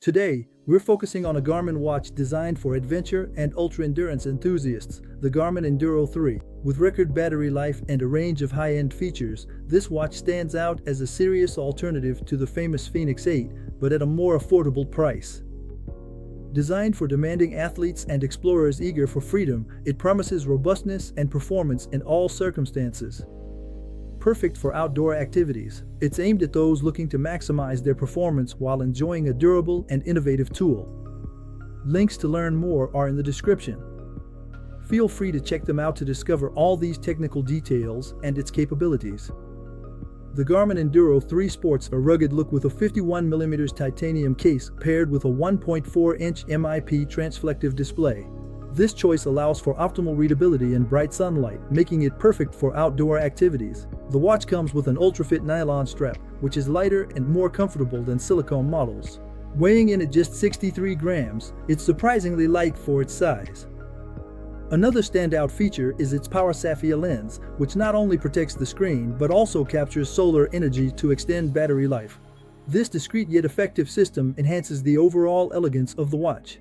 Today, we're focusing on a Garmin watch designed for adventure and ultra-endurance enthusiasts, the Garmin Enduro 3. With record battery life and a range of high-end features, this watch stands out as a serious alternative to the famous Fenix 8, but at a more affordable price. Designed for demanding athletes and explorers eager for freedom, it promises robustness and performance in all circumstances. Perfect for outdoor activities, it's aimed at those looking to maximize their performance while enjoying a durable and innovative tool. Links to learn more are in the description. Feel free to check them out to discover all these technical details and its capabilities. The Garmin Enduro 3 sports a rugged look with a 51mm titanium case paired with a 1.4-inch MIP transflective display. This choice allows for optimal readability in bright sunlight, making it perfect for outdoor activities. The watch comes with an ultra-fit nylon strap, which is lighter and more comfortable than silicone models. Weighing in at just 63 grams, it's surprisingly light for its size. Another standout feature is its power sapphire lens, which not only protects the screen but also captures solar energy to extend battery life. This discreet yet effective system enhances the overall elegance of the watch.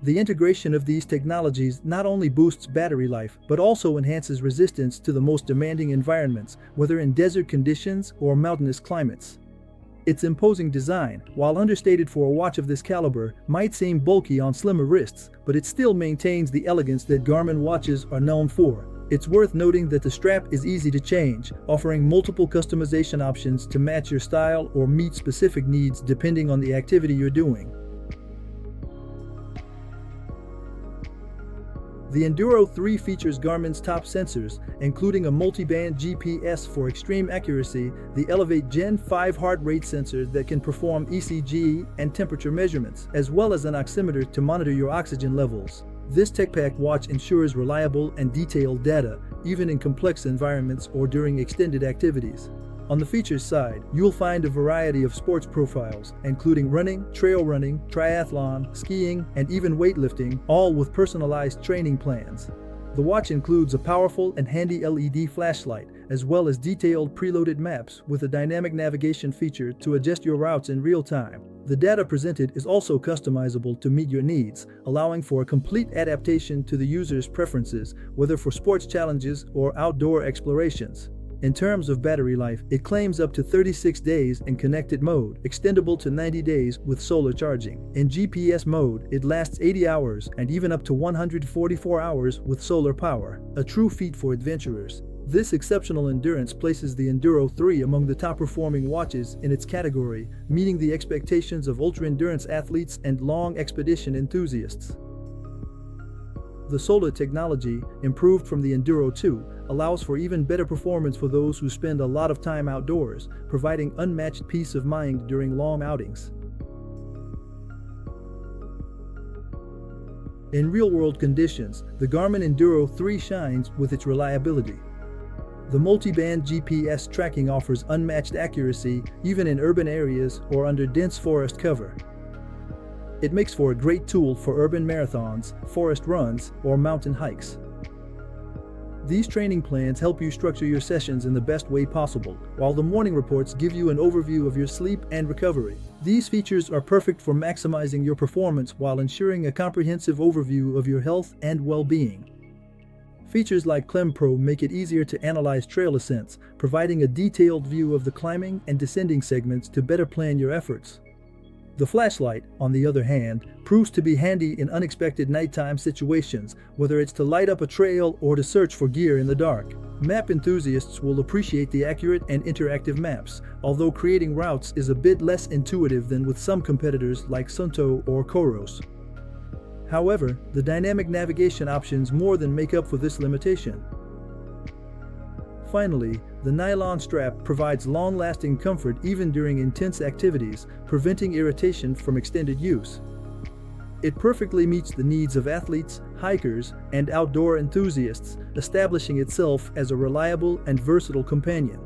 The integration of these technologies not only boosts battery life but also enhances resistance to the most demanding environments, whether in desert conditions or mountainous climates. Its imposing design, while understated for a watch of this caliber, might seem bulky on slimmer wrists, but it still maintains the elegance that Garmin watches are known for. It's worth noting that the strap is easy to change, offering multiple customization options to match your style or meet specific needs depending on the activity you're doing. The Enduro 3 features Garmin's top sensors, including a multi-band GPS for extreme accuracy, the Elevate Gen 5 heart rate sensor that can perform ECG and temperature measurements, as well as an oximeter to monitor your oxygen levels. This tech-packed watch ensures reliable and detailed data, even in complex environments or during extended activities. On the features side, you'll find a variety of sports profiles, including running, trail running, triathlon, skiing, and even weightlifting, all with personalized training plans. The watch includes a powerful and handy LED flashlight, as well as detailed preloaded maps with a dynamic navigation feature to adjust your routes in real time. The data presented is also customizable to meet your needs, allowing for a complete adaptation to the user's preferences, whether for sports challenges or outdoor explorations. In terms of battery life, it claims up to 36 days in connected mode, extendable to 90 days with solar charging. In GPS mode, it lasts 80 hours and even up to 144 hours with solar power, a true feat for adventurers. This exceptional endurance places the Enduro 3 among the top-performing watches in its category, meeting the expectations of ultra-endurance athletes and long expedition enthusiasts. The solar technology, improved from the Enduro 2, allows for even better performance for those who spend a lot of time outdoors, providing unmatched peace of mind during long outings. In real-world conditions, the Garmin Enduro 3 shines with its reliability. The multi-band GPS tracking offers unmatched accuracy even in urban areas or under dense forest cover. It makes for a great tool for urban marathons, forest runs, or mountain hikes. These training plans help you structure your sessions in the best way possible, while the morning reports give you an overview of your sleep and recovery. These features are perfect for maximizing your performance while ensuring a comprehensive overview of your health and well-being. Features like Climb Pro make it easier to analyze trail ascents, providing a detailed view of the climbing and descending segments to better plan your efforts. The flashlight, on the other hand, proves to be handy in unexpected nighttime situations, whether it's to light up a trail or to search for gear in the dark. Map enthusiasts will appreciate the accurate and interactive maps, although creating routes is a bit less intuitive than with some competitors like Sunto or Koros. However, the dynamic navigation options more than make up for this limitation. Finally, the nylon strap provides long-lasting comfort even during intense activities, preventing irritation from extended use. It perfectly meets the needs of athletes, hikers, and outdoor enthusiasts, establishing itself as a reliable and versatile companion.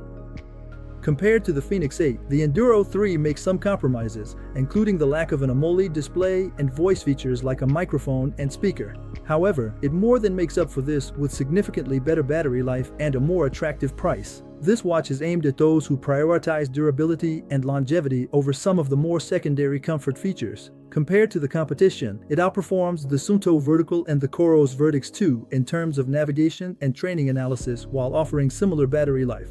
Compared to the Fenix 8, the Enduro 3 makes some compromises, including the lack of an AMOLED display and voice features like a microphone and speaker. However, it more than makes up for this with significantly better battery life and a more attractive price. This watch is aimed at those who prioritize durability and longevity over some of the more secondary comfort features. Compared to the competition, it outperforms the Suunto Vertical and the Coros Vertix 2 in terms of navigation and training analysis while offering similar battery life.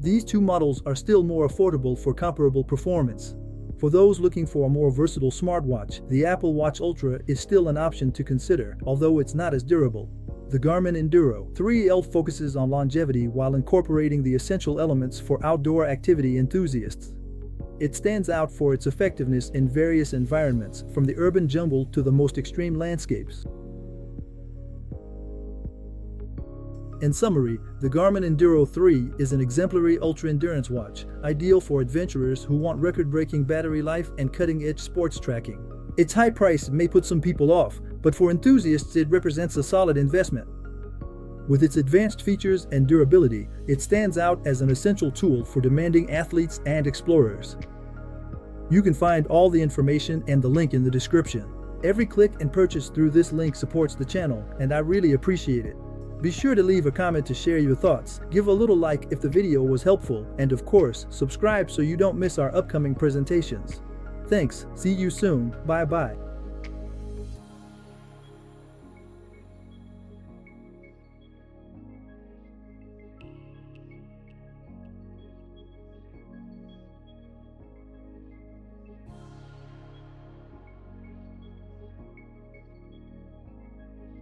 These two models are still more affordable for comparable performance. For those looking for a more versatile smartwatch, the Apple Watch Ultra is still an option to consider, although it's not as durable. The Garmin Enduro 3L focuses on longevity while incorporating the essential elements for outdoor activity enthusiasts. It stands out for its effectiveness in various environments, from the urban jungle to the most extreme landscapes. In summary, the Garmin Enduro 3 is an exemplary ultra-endurance watch, ideal for adventurers who want record-breaking battery life and cutting-edge sports tracking. Its high price may put some people off, but for enthusiasts it represents a solid investment. With its advanced features and durability, it stands out as an essential tool for demanding athletes and explorers. You can find all the information and the link in the description. Every click and purchase through this link supports the channel, and I really appreciate it. Be sure to leave a comment to share your thoughts, give a little like if the video was helpful, and of course, subscribe so you don't miss our upcoming presentations. Thanks, see you soon, bye bye.